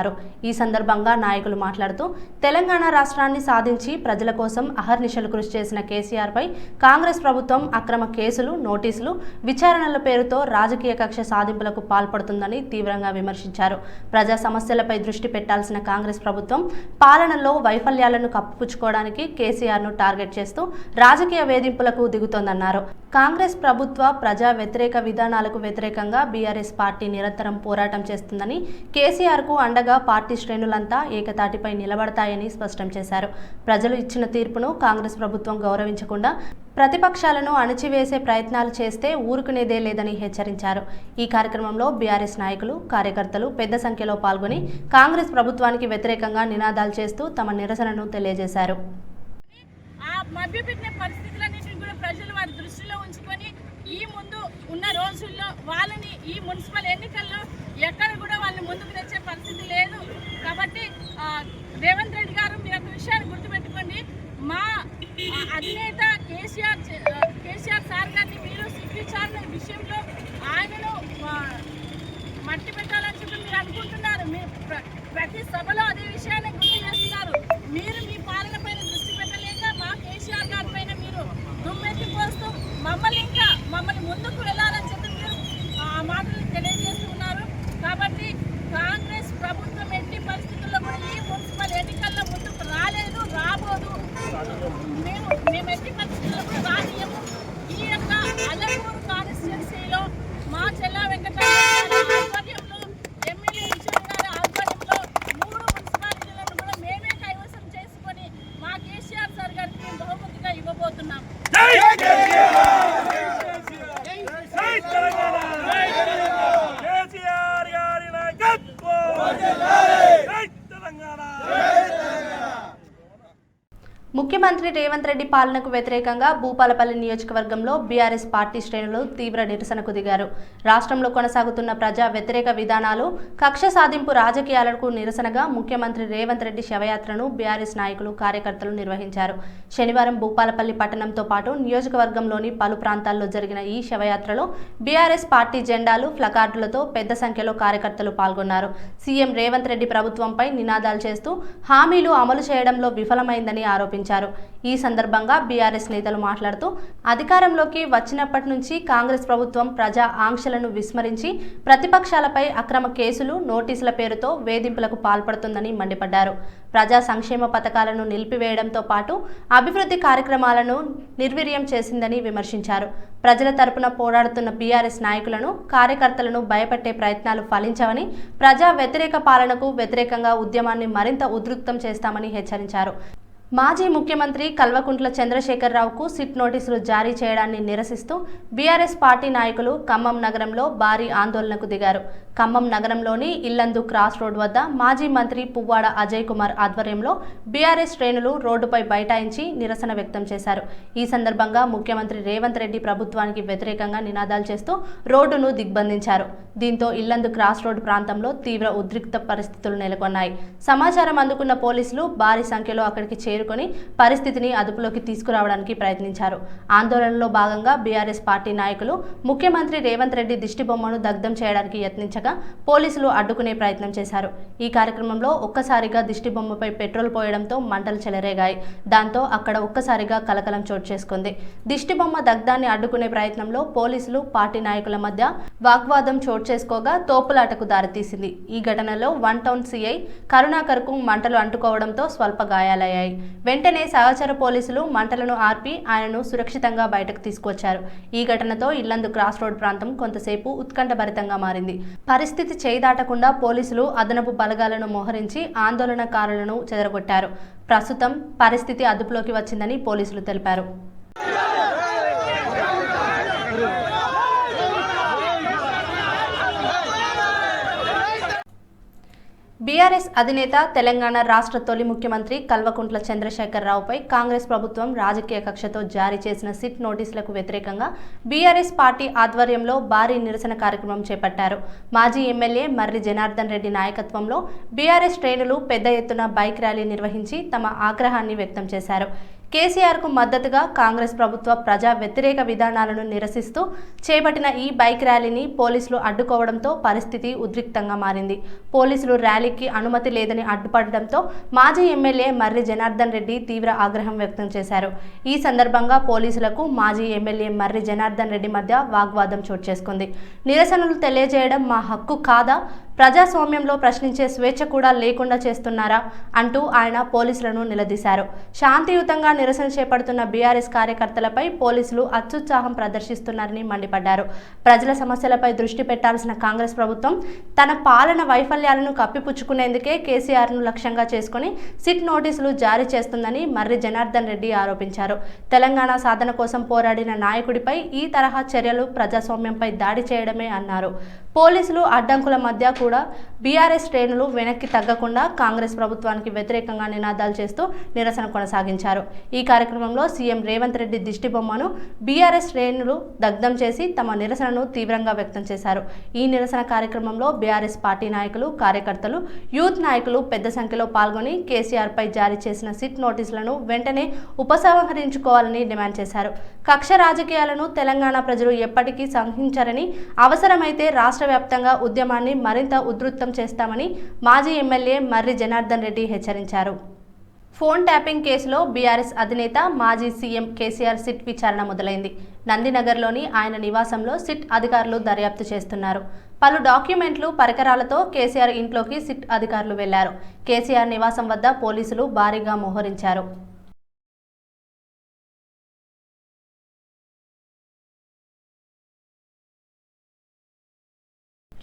ఈ సందర్భంగా నాయకులు మాట్లాడుతూ తెలంగాణ రాష్ట్రాన్ని సాధించి ప్రజల కోసం అహర్నిశలు కృషి చేసిన కేసీఆర్ పై కాంగ్రెస్ ప్రభుత్వం అక్రమ కేసులు, నోటీసులు, విచారణల పేరుతో రాజకీయ కక్ష సాధింపులకు పాల్పడుతుందని తీవ్రంగా విమర్శించారు. ప్రజా సమస్యలపై దృష్టి పెట్టాల్సిన కాంగ్రెస్ ప్రభుత్వం పాలనలో వైఫల్యాలను కప్పిపుచ్చుకోవడానికి కేసీఆర్ ను టార్గెట్ చేస్తూ రాజకీయ వేధింపులకు దిగుతోందన్నారు. కాంగ్రెస్ ప్రభుత్వ ప్రజా వ్యతిరేక విధానాలకు వ్యతిరేకంగా బీఆర్ఎస్ పార్టీ నిరంతరం పోరాటం చేస్తుందని, కేసీఆర్ కు అండగా పార్టీ శ్రేణులంతా ఏకతాటిపై నిలబడతాయని స్పష్టం చేశారు. ప్రజలు ఇచ్చిన తీర్పును కాంగ్రెస్ ప్రభుత్వం గౌరవించకుండా ప్రతిపక్షాలను అణచివేసే ప్రయత్నాలు చేస్తే ఊరుకునేదే లేదని హెచ్చరించారు. ఈ కార్యక్రమంలో బీఆర్ఎస్ నాయకులు, కార్యకర్తలు పెద్ద సంఖ్యలో పాల్గొని కాంగ్రెస్ ప్రభుత్వానికి వ్యతిరేకంగా నినాదాలు చేస్తూ తమ నిరసనను తెలియజేశారు. ప్రజలు వారి దృష్టిలో ఉంచుకొని ఈ ముందు ఉన్న రోజుల్లో వాళ్ళని ఈ మున్సిపల్ ఎన్నికల్లో ఎక్కడ కూడా వాళ్ళని ముందుకు తెచ్చే పరిస్థితి లేదు. కాబట్టి రేవంత్ రెడ్డి గారు మీరు ఒక విషయాన్ని గుర్తుపెట్టుకోండి, మా అధినేత కేసీఆర్ సార్ గారిని మీరు సిగ్గుచారిన విషయంలో ఆయనను మట్టి పెట్టాలని చెప్పి మీరు అనుకుంటున్నారు. మీరు ప్రతి సభలో అదే విషయాన్ని గుర్తు చేస్తున్నారు. మీరు మీ పాలన పైన దృష్టి పెట్టలేక మా కేసీఆర్ గారి పైన మీరు దుమ్మెత్తిపోస్తూ మమ్మల్ని ముందుకు వెళ్ళాలని చెప్పి మీరు ఆ మాటలు తెలియజేస్తున్నారు. కాబట్టి కాంగ్రెస్ ప్రభుత్వం ఎట్టి పరిస్థితుల్లో కూడా ఈ మున్సిపల్ ఎన్నికల్లో ముందుకు రాలేదు, రాబోదు. మేము ఎట్టి పరిస్థితుల్లో కూడా రానియము. ఈ యొక్క అలంపూర్ కాన్స్టిట్యున్సీలో మా చెల్లా వెంకటరామయ్య ఆధ్వర్యంలో, ఎమ్మెల్యే కిషోర్ గారి ఆధ్వర్యంలో 3 మున్సిపాలిటీలను కూడా మేమే కైవసం చేసుకొని మా కేసీఆర్ సార్ గారికి బహుమతిగా ఇవ్వబోతున్నాం. ముఖ్యమంత్రి రేవంత్ రెడ్డి పాలనకు వ్యతిరేకంగా భూపాలపల్లి నియోజకవర్గంలో బీఆర్ఎస్ పార్టీ శ్రేణులు తీవ్ర నిరసనకు దిగారు. రాష్ట్రంలో కొనసాగుతున్న ప్రజా వ్యతిరేక విధానాలు, కక్ష సాధింపు రాజకీయాలకు నిరసనగా ముఖ్యమంత్రి రేవంత్ రెడ్డి శవయాత్రను బీఆర్ఎస్ నాయకులు, కార్యకర్తలు నిర్వహించారు. శనివారం భూపాలపల్లి పట్టణంతో పాటు నియోజకవర్గంలోని పలు ప్రాంతాల్లో జరిగిన ఈ శవయాత్రలో బీఆర్ఎస్ పార్టీ జెండాలు, ప్లకార్డులతో పెద్ద సంఖ్యలో కార్యకర్తలు పాల్గొన్నారు. సీఎం రేవంత్ రెడ్డి ప్రభుత్వంపై నినాదాలు చేస్తూ హామీలు అమలు చేయడంలో విఫలమైందని ఆరోపించారు. ఈ సందర్భంగా బీఆర్ఎస్ నేతలు మాట్లాడుతూ అధికారంలోకి వచ్చినప్పటి నుంచి కాంగ్రెస్ ప్రభుత్వం ప్రజా ఆంక్షలను విస్మరించి ప్రతిపక్షాలపై అక్రమ కేసులు, నోటీసుల పేరుతో వేధింపులకు పాల్పడుతుందని మండిపడ్డారు. ప్రజా సంక్షేమ పథకాలను నిలిపివేయడంతో పాటు అభివృద్ధి కార్యక్రమాలను నిర్వీర్యం చేసిందని విమర్శించారు. ప్రజల తరపున పోరాడుతున్న బీఆర్ఎస్ నాయకులను, కార్యకర్తలను భయపెట్టే ప్రయత్నాలు ఫలించవని, ప్రజా వ్యతిరేక పాలనకు వ్యతిరేకంగా ఉద్యమాన్ని మరింత ఉధృతం చేస్తామని హెచ్చరించారు. మాజీ ముఖ్యమంత్రి కల్వకుంట్ల చంద్రశేఖరరావుకు సిట్ నోటీసులు జారీ చేయడాన్ని నిరసిస్తూ బీఆర్ఎస్ పార్టీ నాయకులు ఖమ్మం నగరంలో భారీ ఆందోళనకు దిగారు. ఖమ్మం నగరంలోని ఇల్లందు క్రాస్ రోడ్ వద్ద మాజీ మంత్రి పువ్వాడ అజయ్ కుమార్ ఆధ్వర్యంలో బీఆర్ఎస్ శ్రేణులు రోడ్డుపై బైఠాయించి నిరసన వ్యక్తం చేశారు. ఈ సందర్భంగా ముఖ్యమంత్రి రేవంత్ రెడ్డి ప్రభుత్వానికి వ్యతిరేకంగా నినాదాలు చేస్తూ రోడ్డును దిగ్బంధించారు. దీంతో ఇల్లందు క్రాస్ రోడ్ ప్రాంతంలో తీవ్ర ఉద్రిక్త పరిస్థితులు నెలకొన్నాయి. సమాచారం అందుకున్న పోలీసులు భారీ సంఖ్యలో అక్కడికి చేరుకొని పరిస్థితిని అదుపులోకి తీసుకురావడానికి ప్రయత్నించారు. ఆందోళనలో భాగంగా బీఆర్ఎస్ పార్టీ నాయకులు ముఖ్యమంత్రి రేవంత్ రెడ్డి దిష్టిబొమ్మను దగ్ధం చేయడానికి యత్నించగా పోలీసులు అడ్డుకునే ప్రయత్నం చేశారు. ఈ కార్యక్రమంలో ఒక్కసారిగా దిష్టిబొమ్మపై పెట్రోల్ పోయడంతో మంటలు చెలరేగాయి. దాంతో అక్కడ ఒక్కసారిగా కలకలం చోటు చేసుకుంది. దిష్టిబొమ్మ దగ్ధాన్ని అడ్డుకునే ప్రయత్నంలో పోలీసులు పార్టీ నాయకుల మధ్య వాగ్వాదం చోటు చేసుకోగా తోపులాటకు దారితీసింది. ఈ ఘటనలో 1 టౌన్ సిఐ కరుణాకర్కు మంటలు అంటుకోవడంతో స్వల్ప గాయాలయ్యాయి. వెంటనే సహచర పోలీసులు మంటలను ఆర్పి ఆయనను సురక్షితంగా బయటకు తీసుకొచ్చారు. ఈ ఘటనతో ఇల్లందు క్రాస్ రోడ్ ప్రాంతం కొంతసేపు ఉత్కంఠభరితంగా మారింది. పరిస్థితి చేయిదాటకుండా పోలీసులు అదనపు బలగాలను మోహరించి ఆందోళనకారులను చెదరగొట్టారు. ప్రస్తుతం పరిస్థితి అదుపులోకి వచ్చిందని పోలీసులు తెలిపారు. బీఆర్ఎస్ అధినేత తెలంగాణ రాష్ట్ర తొలి ముఖ్యమంత్రి కల్వకుంట్ల చంద్రశేఖరరావుపై కాంగ్రెస్ ప్రభుత్వం రాజకీయ కక్షతో జారీ చేసిన సిట్ నోటీసులకు వ్యతిరేకంగా బీఆర్ఎస్ పార్టీ ఆధ్వర్యంలో భారీ నిరసన కార్యక్రమం చేపట్టారు. మాజీ ఎమ్మెల్యే మర్రి జనార్దన్ రెడ్డి నాయకత్వంలో బీఆర్ఎస్ శ్రేణులు పెద్ద ఎత్తున బైక్ ర్యాలీ నిర్వహించి తమ ఆగ్రహాన్ని వ్యక్తం చేశారు. కేసీఆర్కు మద్దతుగా కాంగ్రెస్ ప్రభుత్వ ప్రజా వ్యతిరేక విధానాలను నిరసిస్తూ చేపట్టిన ఈ బైక్ ర్యాలీని పోలీసులు అడ్డుకోవడంతో పరిస్థితి ఉద్రిక్తంగా మారింది. పోలీసులు ర్యాలీకి అనుమతి లేదని అడ్డుపడడంతో మాజీ ఎమ్మెల్యే మర్రి జనార్దన్ రెడ్డి తీవ్ర ఆగ్రహం వ్యక్తం చేశారు. ఈ సందర్భంగా పోలీసులకు మాజీ ఎమ్మెల్యే మర్రి జనార్దన్ రెడ్డి మధ్య వాగ్వాదం చోటు చేసుకుంది. నిరసనలు తెలియజేయడం మా హక్కు కాదా? ప్రజాస్వామ్యంలో ప్రశ్నించే స్వేచ్ఛ కూడా లేకుండా చేస్తున్నారా అంటూ ఆయన పోలీసులను నిలదీశారు. శాంతియుతంగా నిరసన చేపడుతున్న బీఆర్ఎస్ కార్యకర్తలపై పోలీసులు అత్యుత్సాహం ప్రదర్శిస్తున్నారని మండిపడ్డారు. ప్రజల సమస్యలపై దృష్టి పెట్టాల్సిన కాంగ్రెస్ ప్రభుత్వం తన పాలన వైఫల్యాలను కప్పిపుచ్చుకునేందుకే కేసీఆర్ను లక్ష్యంగా చేసుకుని సిట్ నోటీసులు జారీ చేస్తుందని మర్రి జనార్దన్ రెడ్డి ఆరోపించారు. తెలంగాణ సాధన కోసం పోరాడిన నాయకుడిపై ఈ తరహా చర్యలు ప్రజాస్వామ్యంపై దాడి చేయడమే అన్నారు. పోలీసులు అడ్డంకుల మధ్య కూడా బీఆర్ఎస్ శ్రేణులు వెనక్కి తగ్గకుండా కాంగ్రెస్ ప్రభుత్వానికి వ్యతిరేకంగా నినాదాలు చేస్తూ నిరసన కొనసాగించారు. ఈ కార్యక్రమంలో సీఎం రేవంత్ రెడ్డి దిష్టిబొమ్మను బీఆర్ఎస్ శ్రేణులు దగ్ధం చేసి తమ నిరసనను తీవ్రంగా వ్యక్తం చేశారు. ఈ నిరసన కార్యక్రమంలో బీఆర్ఎస్ పార్టీ నాయకులు, కార్యకర్తలు, యూత్ నాయకులు పెద్ద సంఖ్యలో పాల్గొని కేసీఆర్పై జారీ చేసిన సిట్ నోటీసులను వెంటనే ఉపసంహరించుకోవాలని డిమాండ్ చేశారు. కక్ష రాజకీయాలను తెలంగాణ ప్రజలు ఎప్పటికీ సహించరని, అవసరమైతే రాష్ట్ర వ్యాప్తంగా ఉద్యమాన్ని మరింత ఉధృతం చేస్తామని మాజీ ఎమ్మెల్యే మర్రి జనార్దన్ రెడ్డి హెచ్చరించారు. ఫోన్ ట్యాపింగ్ కేసులో బీఆర్ఎస్ అధినేత మాజీ సీఎం కేసీఆర్ సిట్ విచారణ మొదలైంది. నందినగర్లోని ఆయన నివాసంలో సిట్ అధికారులు దర్యాప్తు చేస్తున్నారు. పలు డాక్యుమెంట్లు, పరికరాలతో కేసీఆర్ ఇంట్లోకి సిట్ అధికారులు వెళ్లారు. కేసీఆర్ నివాసం వద్ద పోలీసులు భారీగా మోహరించారు.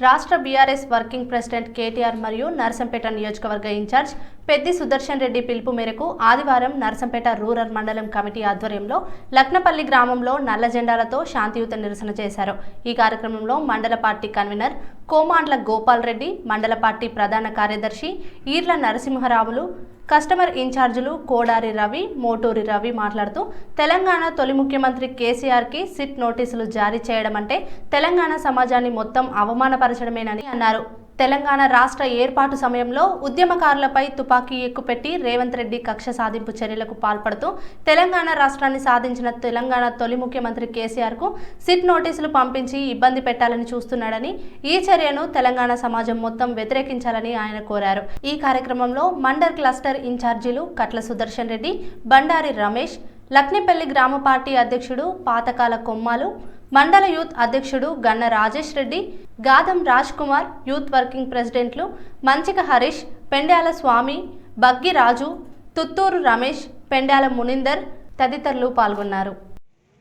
రాష్ట్ర బీఆర్ఎస్ వర్కింగ్ ప్రెసిడెంట్ కేటీఆర్ మరియు నర్సంపేట నియోజకవర్గ ఇన్ఛార్జ్ పెద్ది సుదర్శన్ రెడ్డి పిలుపు మేరకు ఆదివారం నర్సంపేట రూరల్ మండలం కమిటీ ఆధ్వర్యంలో లక్నపల్లి గ్రామంలో నల్ల జెండాలతో శాంతియుత నిరసన చేశారు. ఈ కార్యక్రమంలో మండల పార్టీ కన్వీనర్ కోమాండ్ల గోపాల్ రెడ్డి, మండల పార్టీ ప్రధాన కార్యదర్శి ఈర్ల నరసింహరావులు, కస్టమర్ ఇన్ఛార్జీలు కోడారి రవి, మోటూరి రవి మాట్లాడుతూ తెలంగాణ తొలి ముఖ్యమంత్రి కేసీఆర్కి సిట్ నోటీసులు జారీ చేయడం అంటే తెలంగాణ సమాజాన్ని మొత్తం అవమానపరచడమేనని అన్నారు. తెలంగాణ రాష్ట్ర ఏర్పాటు సమయంలో ఉద్యమకారులపై తుపాకీ ఎక్కుపెట్టి రేవంత్ రెడ్డి కక్ష సాధింపు చర్యలకు పాల్పడుతూ తెలంగాణ రాష్ట్రాన్ని సాధించిన తెలంగాణ తొలి ముఖ్యమంత్రి కేసీఆర్కు సిట్ నోటీసులు పంపించి ఇబ్బంది పెట్టాలని చూస్తున్నాడని, ఈ చర్యను తెలంగాణ సమాజం మొత్తం వ్యతిరేకించాలని ఆయన కోరారు. ఈ కార్యక్రమంలో మండల్ క్లస్టర్ ఇన్ఛార్జీలు కట్ల సుదర్శన్ రెడ్డి, బండారి రమేష్, లక్నపల్లి గ్రామ పార్టీ అధ్యక్షుడు పాతకాల కొమ్మాలు, మండల యూత్ అధ్యక్షుడు గన్న రాజేష్ రెడ్డి, గాదం రాజ్ కుమార్, యూత్ వర్కింగ్ ప్రెసిడెంట్లు మంచిక హరీష్, పెండ్యాల స్వామి, బగ్గి రాజు, తుత్తూరు రమేష్, పెండ్యాల మునిందర్ తదితరులు పాల్గొన్నారు.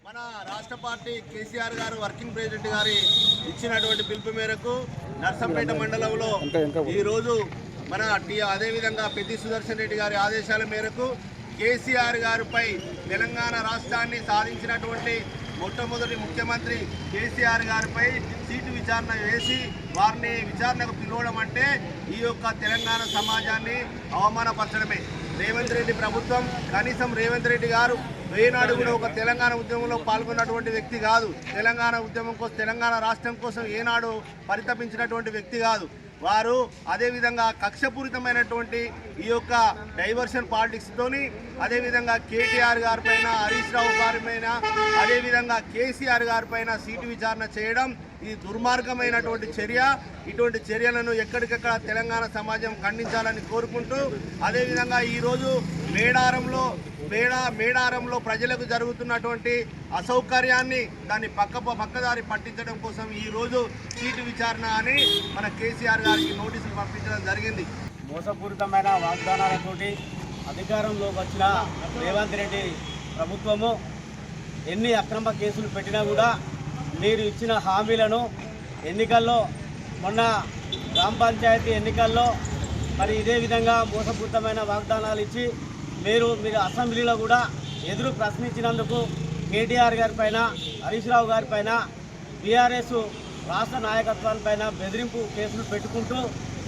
మన రాష్ట్ర పార్టీ కేసీఆర్ గారు వర్కింగ్ ప్రెసిడెంట్ గారి ఇచ్చినటువంటి పిలుపు మేరకు నర్సంపేట మండలంలో ఈరోజు మన అదేవిధంగా పెద్ది సుదర్శన్ రెడ్డి గారి ఆదేశాల మేరకు కేసీఆర్ గారిపై తెలంగాణ రాష్ట్రాన్ని సాధించినటువంటి మొట్టమొదటి ముఖ్యమంత్రి కేసీఆర్ గారిపై సీటు విచారణ వేసి వారిని విచారణకు పిలవడం అంటే ఈ యొక్క తెలంగాణ సమాజాన్ని అవమానపరచడమే. రేవంత్ రెడ్డి ప్రభుత్వం కనీసం రేవంత్ రెడ్డి గారు ఏనాడు కూడా ఒక తెలంగాణ ఉద్యమంలో పాల్గొన్నటువంటి వ్యక్తి కాదు. తెలంగాణ ఉద్యమం కోసం, తెలంగాణ రాష్ట్రం కోసం ఏనాడు పరితపించినటువంటి వ్యక్తి కాదు. వారు అదేవిధంగా కక్షపూరితమైనటువంటి ఈ యొక్క డైవర్షన్ పాలిటిక్స్తోని అదేవిధంగా కేటీఆర్ గారిపైన, హరీష్ రావు గారిపైన, అదేవిధంగా కేసీఆర్ గారిపైన సీటు విచారణ చేయడం ఇది దుర్మార్గమైనటువంటి చర్య. ఇటువంటి చర్యలను ఎక్కడికక్కడ తెలంగాణ సమాజం ఖండించాలని కోరుకుంటూ, అదేవిధంగా ఈరోజు మేడారంలో ప్రజలకు జరుగుతున్నటువంటి అసౌకర్యాన్ని దాన్ని పక్కదారి పట్టించడం కోసం ఈరోజు సీటు విచారణ అని మన కేసీఆర్ గారికి నోటీసులు పంపించడం జరిగింది. మోసపూరితమైన వాగ్దానాలతోటి అధికారంలోకి వచ్చిన రేవంత్ రెడ్డి ప్రభుత్వము ఎన్ని అక్రమ కేసులు పెట్టినా కూడా మీరు ఇచ్చిన హామీలను ఎన్నికల్లో, మొన్న గ్రామ పంచాయతీ ఎన్నికల్లో మరి ఇదే విధంగా మోసపూరితమైన వాగ్దానాలు ఇచ్చి మీరు అసెంబ్లీలో కూడా ఎదురు ప్రశ్నించినందుకు కేటీఆర్ గారిపైన, హరీష్ రావు గారిపైన, బీఆర్ఎస్ రాష్ట్ర నాయకత్వాలపైన బెదిరింపు కేసులు పెట్టుకుంటూ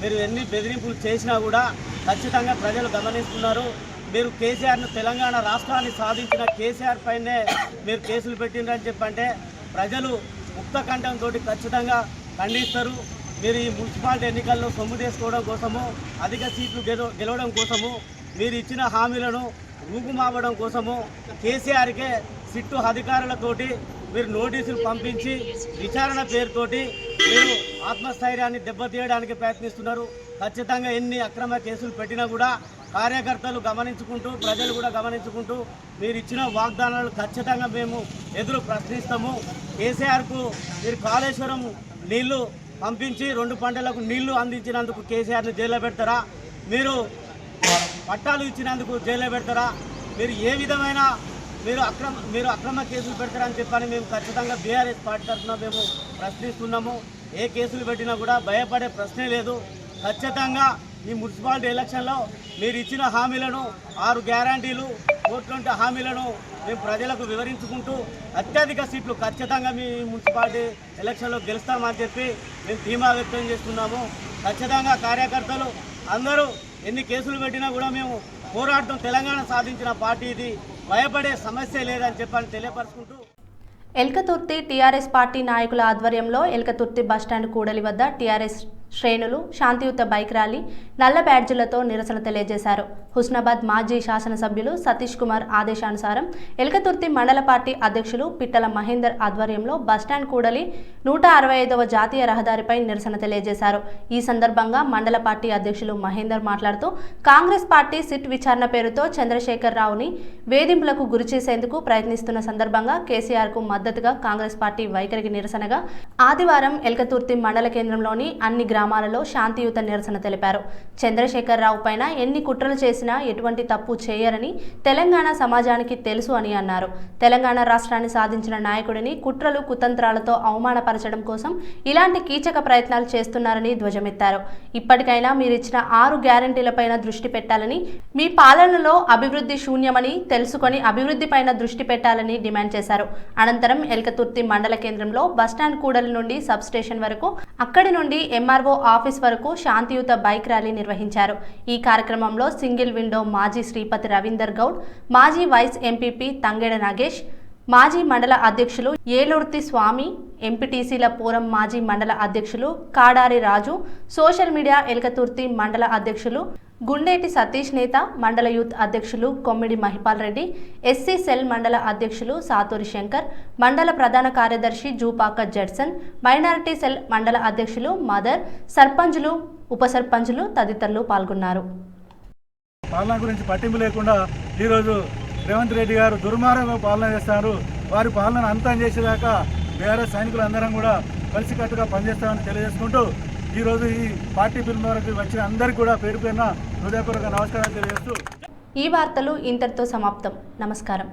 మీరు ఎన్ని బెదిరింపులు చేసినా కూడా ఖచ్చితంగా ప్రజలు గమనిస్తున్నారు. మీరు కేసీఆర్ను, తెలంగాణ రాష్ట్రాన్ని సాధించిన కేసీఆర్ పైనే మీరు కేసులు పెట్టిండ్రని చెప్పంటే ప్రజలు ముక్త కంఠంతో ఖచ్చితంగా ఖండిస్తారు. మీరు ఈ మున్సిపాలిటీ ఎన్నికల్లో సొమ్ము చేసుకోవడం కోసము, అధిక సీట్లు గెలవడం కోసము, మీరు ఇచ్చిన హామీలను రూపుమాపడం కోసము కేసీఆర్కే సిట్టు అధికారులతోటి మీరు నోటీసులు పంపించి విచారణ పేరుతోటి మీరు ఆత్మస్థైర్యాన్ని దెబ్బతీయడానికి ప్రయత్నిస్తున్నారు. ఖచ్చితంగా ఎన్ని అక్రమ కేసులు పెట్టినా కూడా కార్యకర్తలు గమనించుకుంటూ, ప్రజలు కూడా గమనించుకుంటూ మీరు ఇచ్చిన వాగ్దానాలు ఖచ్చితంగా మేము ఎదురు ప్రశ్నిస్తాము. కేసీఆర్కు మీరు కాళేశ్వరం నీళ్లు పంపించి 2 పంటలకు నీళ్లు అందించినందుకు కేసీఆర్ని జైల్లో పెడతారా? మీరు పట్టాలు ఇచ్చినందుకు జైల్లో పెడతారా? మీరు ఏ విధమైన మీరు అక్రమ కేసులు పెడతారని చెప్పని మేము ఖచ్చితంగా బీఆర్ఎస్ పార్టీ తరఫున మేము ప్రశ్నిస్తున్నాము. ఏ కేసులు పెట్టినా కూడా భయపడే ప్రశ్నే లేదు. ఖచ్చితంగా ఈ మున్సిపాలిటీ ఎలక్షన్లో మీరు ఇచ్చిన హామీలను, 6 గ్యారంటీలు, 420 హామీలను మేము ప్రజలకు వివరించుకుంటూ అత్యధిక సీట్లు ఖచ్చితంగా మీ మున్సిపాలిటీ ఎలక్షన్లో గెలుస్తామని చెప్పి మేము ధీమా వ్యక్తం చేస్తున్నాము. ఖచ్చితంగా కార్యకర్తలు అందరూ ఎన్ని కేసులు పెట్టినా కూడా మేము పోరాటం, తెలంగాణ సాధించిన పార్టీ ఇది, భయపడే సమస్య లేదని చెప్పని తెలియపరుచుకుంటూ, ఎల్కతుర్తి టీఆర్ఎస్ పార్టీ నాయకుల ఆధ్వర్యంలో ఎల్కతుర్తి బస్టాండ్ కూడలి వద్ద టీఆర్ఎస్ శ్రేణులు శాంతియుత బైక్ ర్యాలీ, నల్ల బ్యాడ్జీలతో నిరసన తెలియజేశారు. హుస్నాబాద్ మాజీ శాసనసభ్యులు సతీష్ కుమార్ ఆదేశానుసారం ఎల్కతుర్తి మండల పార్టీ అధ్యక్షులు పిట్టల మహేందర్ ఆధ్వర్యంలో బస్టాండ్ కూడలి 165వ జాతీయ రహదారిపై నిరసన తెలియజేశారు. ఈ సందర్భంగా మండల పార్టీ అధ్యక్షులు మహేందర్ మాట్లాడుతూ, కాంగ్రెస్ పార్టీ సిట్ విచారణ పేరుతో చంద్రశేఖర్ రావుని వేధింపులకు గురి చేసేందుకు ప్రయత్నిస్తున్న సందర్భంగా కేసీఆర్కు మద్దతుగా కాంగ్రెస్ పార్టీ వైఖరికి నిరసనగా ఆదివారం ఎల్కతుర్తి మండల కేంద్రంలోని అన్ని గ్రామాలలో శాంతియుత నిరసన తెలిపారు. చంద్రశేఖర్ రావు పైన ఎన్ని కుట్రలు చేసినా ఎటువంటి తప్పు చేయరని తెలంగాణ సమాజానికి తెలుసు అని అన్నారు. తెలంగాణ రాష్ట్రాన్ని సాధించిన నాయకుడిని కుట్రలు, కుతంత్రాలతో అవమానపరచడం కోసం ఇలాంటి కీచక ప్రయత్నాలు చేస్తున్నారని ధ్వజమెత్తారు. ఇప్పటికైనా మీరిచ్చిన 6 గ్యారంటీలపైన దృష్టి పెట్టాలని, మీ పాలనలో అభివృద్ధి శూన్యమని తెలుసుకొని అభివృద్ధి పైన దృష్టి పెట్టాలని డిమాండ్ చేశారు. అనంతరం ఎల్కతుర్తి మండల కేంద్రంలో బస్టాండ్ కూడలి నుండి సబ్ స్టేషన్ వరకు, అక్కడి నుండి ఎంఆర్ఓ ఆఫీస్ వరకు శాంతియుత బైక్ ర్యాలీ నిర్వహించారు. ఈ కార్యక్రమంలో సింగిల్ విండో మాజీ శ్రీపతి రవీందర్ గౌడ్, మాజీ వైస్ ఎంపీపీ తంగెడ నాగేష్, మాజీ మండల అధ్యక్షులు ఏలూర్తి స్వామి, ఎంపీటీసీల పూరం మాజీ మండల అధ్యక్షులు కాడారి రాజు, సోషల్ మీడియా ఎల్కతుర్తి మండల అధ్యక్షులు గుండేటి సతీష్ నేత, మండల యూత్ అధ్యక్షులు కొమ్మిడి మహిపాల్ రెడ్డి, ఎస్సీ సెల్ మండల అధ్యక్షులు సాతూరి శంకర్, మండల ప్రధాన కార్యదర్శి జూపాక జడ్సన్, మైనారిటీ సెల్ మండల అధ్యక్షులు మదర్, సర్పంచులు, ఉప సర్పంచులు తదితరులు పాల్గొన్నారు. పాలన గురించి పట్టింపు లేకుండా ఈరోజు రేవంత్ రెడ్డి గారు దుర్మార్గంగా పాలన చేస్తారు. వారి పాలన అంతం చేసేదాకా బీఆర్ఎస్ సైనికులు అందరం కూడా కలిసికట్టుగా పనిచేస్తామని తెలియజేసుకుంటూ, ఈరోజు ఈ పార్టీ పిలుపు మేరకు వచ్చిన అందరికీ కూడా పేరు పేరున హృదయపూర్వక నమస్కారాలు తెలియజేస్తూ ఈ వార్తలు ఇంతటితో సమాప్తం. నమస్కారం.